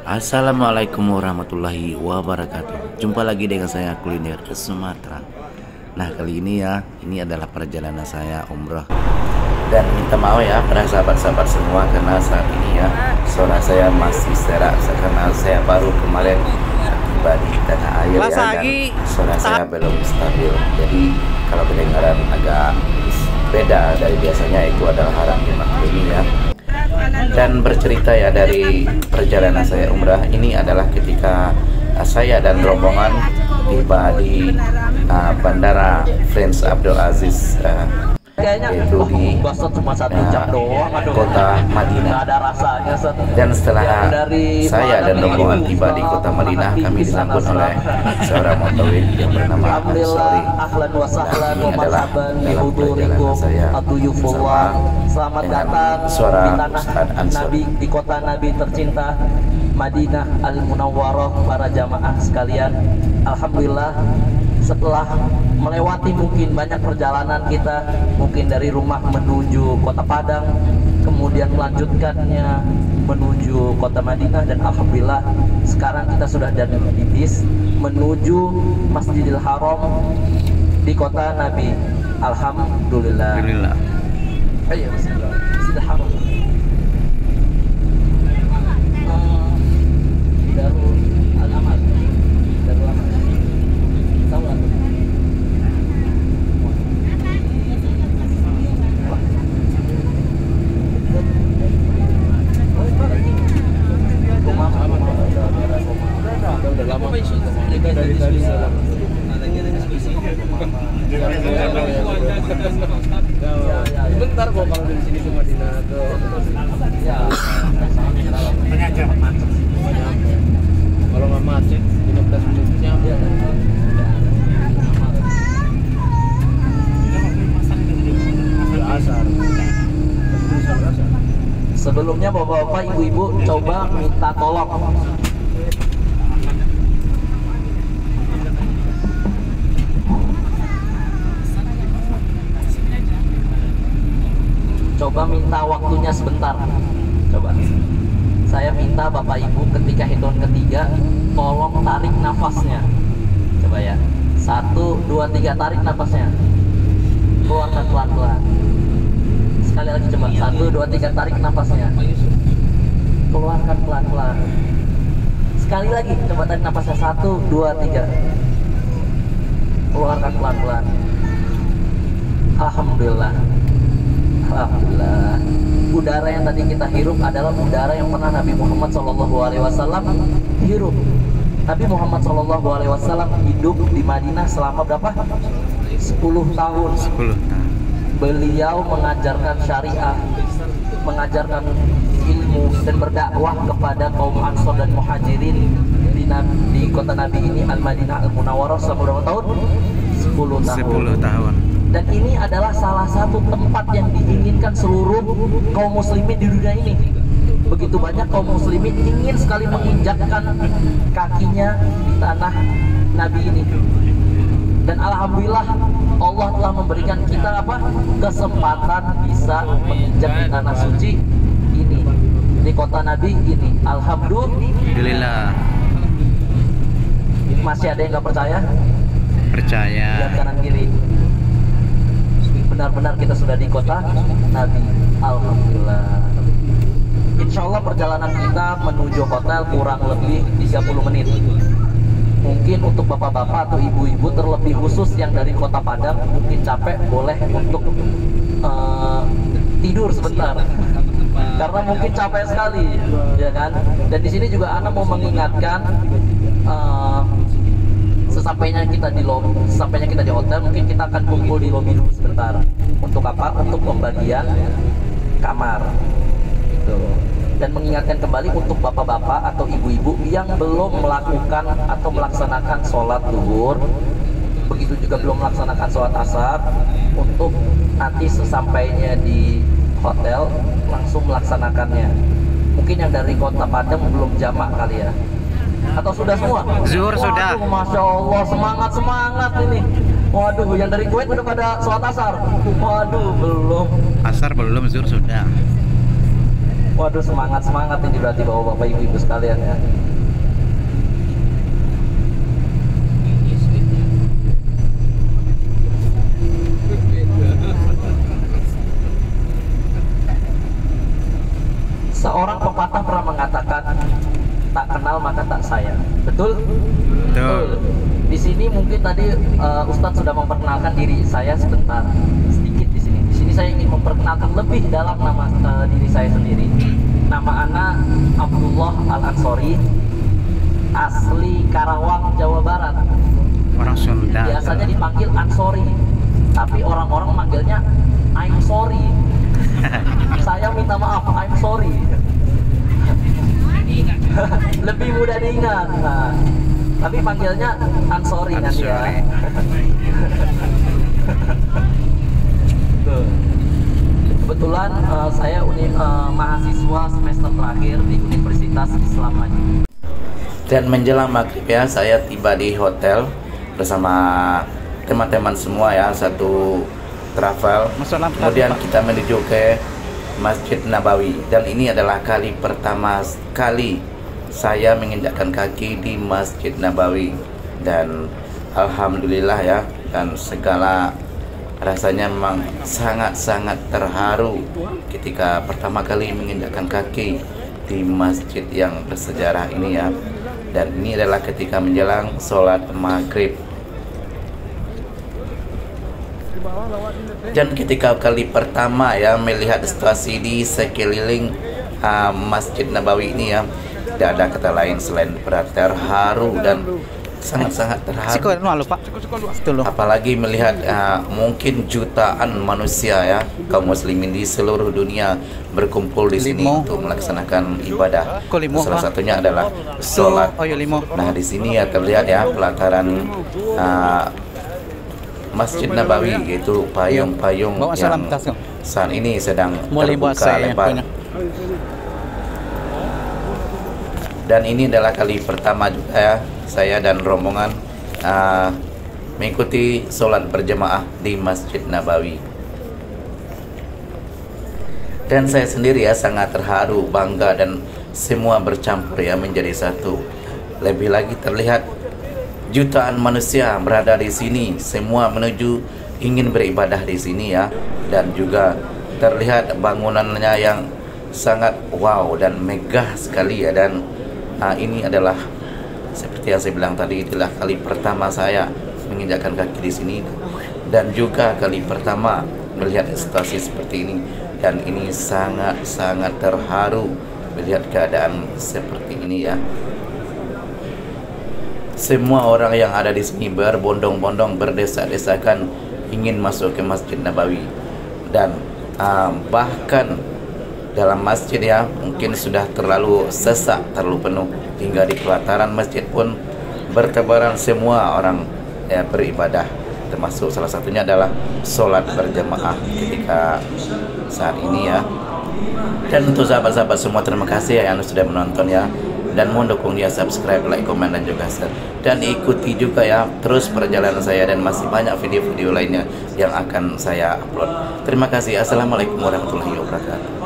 Assalamualaikum warahmatullahi wabarakatuh. Jumpa lagi dengan saya Kuliner Sumatera. Nah, kali ini ini adalah perjalanan saya umroh. Dan minta maaf ya para sahabat-sahabat semua, karena saat ini suara saya masih serak karena saya baru kemarin tiba di tanah air dan suara saya belum stabil. Jadi kalau kedengaran agak beda dari biasanya, itu adalah harap dimaklumi ya. Dan bercerita dari perjalanan saya umrah ini adalah ketika saya dan rombongan tiba di Bandara Prince Abdul Aziz, yaitu di kota Madinah. Dan setelah saya dan rombongan tiba di kota Madinah, kami disambut oleh seorang mutawif yang bernama Ansori. Dan ini adalah dalam perjalanan saya bersama dengan suara Ustadz Ansori di kota Nabi tercinta Madinah Al-Munawwarah. Para jamaah sekalian, alhamdulillah setelah melewati mungkin banyak perjalanan kita, mungkin dari rumah menuju kota Padang, kemudian melanjutkannya menuju kota Madinah, dan alhamdulillah sekarang kita sudah ada di bis menuju Masjidil Haram di kota Nabi. Alhamdulillah. Ayo Masjidil Haram. Darul Amal. Darul Amal. Tahu nggak? Udah lama dari tadi bentar kok kalau dari sini ke Madinah ke kalau nggak macet 15 menitnya asar. Sebelumnya bapak-bapak, ibu-ibu coba minta tolong minta waktunya sebentar. Coba saya minta bapak ibu ketika hitungan ketiga tolong tarik nafasnya. Coba ya, 1, 2, 3, tarik nafasnya, keluarkan pelan-pelan. Sekali lagi coba, 1, 2, 3, tarik nafasnya, keluarkan pelan-pelan. Sekali lagi coba tarik nafasnya, 1, 2, 3, keluarkan pelan-pelan. Alhamdulillah. Alhamdulillah, udara yang tadi kita hirup adalah udara yang pernah Nabi Muhammad SAW hirup. Nabi Muhammad SAW hidup di Madinah selama berapa? 10 tahun. Beliau mengajarkan syariah, mengajarkan ilmu, dan berdakwah kepada kaum Ansor dan Muhajirin di kota Nabi ini, Al-Madinah Al-Munawwarah, selama berapa tahun? 10 tahun. Dan ini adalah salah satu tempat yang diinginkan seluruh kaum muslimin di dunia ini. Begitu banyak kaum muslimin ingin sekali menginjakkan kakinya di tanah Nabi ini. Dan alhamdulillah Allah telah memberikan kita kesempatan bisa menginjak di tanah suci ini, di kota Nabi ini. Alhamdulillah. Masih ada yang nggak percaya? Percaya. Lihat kanan kiri. Benar-benar kita sudah di kota Nabi. Alhamdulillah. Insya Allah perjalanan kita menuju hotel kurang lebih 30 menit. Mungkin untuk bapak-bapak atau ibu-ibu, terlebih khusus yang dari kota Padang, mungkin capek, boleh untuk tidur sebentar. Karena mungkin capek sekali, ya kan? Dan di sini juga Ana mau mengingatkan, sesampainya kita di hotel, mungkin kita akan kumpul di lobi dulu sebentar. Untuk apa? Untuk pembagian kamar. Gitu. Dan mengingatkan kembali untuk bapak-bapak atau ibu-ibu yang belum melakukan atau melaksanakan sholat zuhur, begitu juga belum melaksanakan sholat asar, untuk nanti sesampainya di hotel langsung melaksanakannya. Mungkin yang dari kota Padang belum jamak kali ya, atau sudah semua? Zuhur sudah. Masya Allah, semangat ini. Waduh, yang dari Kuwait udah pada sholat asar. Waduh, belum. Asar belum, zuhur sudah. Waduh, semangat ini berarti bapak ibu sekalian ya. Seorang pepatah pernah mengatakan, tak kenal maka tak sayang. Betul? Betul. Di sini mungkin tadi Ustadz sudah memperkenalkan diri saya sedikit di sini. Di sini saya ingin memperkenalkan lebih dalam nama diri saya sendiri. Nama ana Abdullah Al-Ansori, asli Karawang, Jawa Barat. Orang Sunda. Biasanya dipanggil Ansori, tapi orang-orang manggilnya I'm sorry. Saya minta maaf, I'm sorry. Lebih mudah diingat. Nah, tapi panggilnya Ansori nanti ya. Kebetulan saya mahasiswa semester terakhir di Universitas Islam Madinah. Dan menjelang maghrib ya, saya tiba di hotel bersama teman-teman semua ya, satu travel. Kemudian kita menuju ke Masjid Nabawi, dan ini adalah kali pertama kali saya menginjakkan kaki di Masjid Nabawi, dan alhamdulillah ya, dan segala rasanya memang sangat-sangat terharu ketika pertama kali menginjakkan kaki di masjid yang bersejarah ini ya. Dan ini adalah ketika menjelang sholat maghrib. Dan ketika kali pertama ya melihat situasi di sekeliling Masjid Nabawi ini ya, tidak ada kata lain selain terharu dan sangat-sangat terharu. Apalagi melihat mungkin jutaan manusia ya, kaum muslimin di seluruh dunia berkumpul di sini untuk melaksanakan ibadah. Salah satunya adalah sholat. Nah, di sini ya terlihat ya pelataran Masjid Nabawi, yaitu payung-payung yang saat ini sedang terbuka lebar. Dan ini adalah kali pertama juga ya saya dan rombongan mengikuti sholat berjamaah di Masjid Nabawi. Dan saya sendiri ya sangat terharu, bangga, dan semua bercampur ya menjadi satu. Lebih lagi terlihat jutaan manusia berada di sini, semua menuju ingin beribadah di sini ya, dan juga terlihat bangunannya yang sangat wow dan megah sekali ya. Dan ini adalah seperti yang saya bilang tadi, itulah kali pertama saya menginjakkan kaki di sini, dan juga kali pertama melihat situasi seperti ini, dan ini sangat-sangat terharu melihat keadaan seperti ini ya. Semua orang yang ada di sini berbondong-bondong, berdesak-desakan ingin masuk ke Masjid Nabawi, dan bahkan dalam masjid ya mungkin sudah terlalu sesak, terlalu penuh, hingga di pelataran masjid pun bertebaran semua orang ya beribadah, termasuk salah satunya adalah sholat berjamaah ketika saat ini ya. Dan untuk sahabat-sahabat semua, terima kasih ya yang sudah menonton ya, dan mohon dukung dia, subscribe, like, komen, dan juga share. Dan ikuti juga ya terus perjalanan saya, dan masih banyak video-video lainnya yang akan saya upload. Terima kasih. Assalamualaikum warahmatullahi wabarakatuh.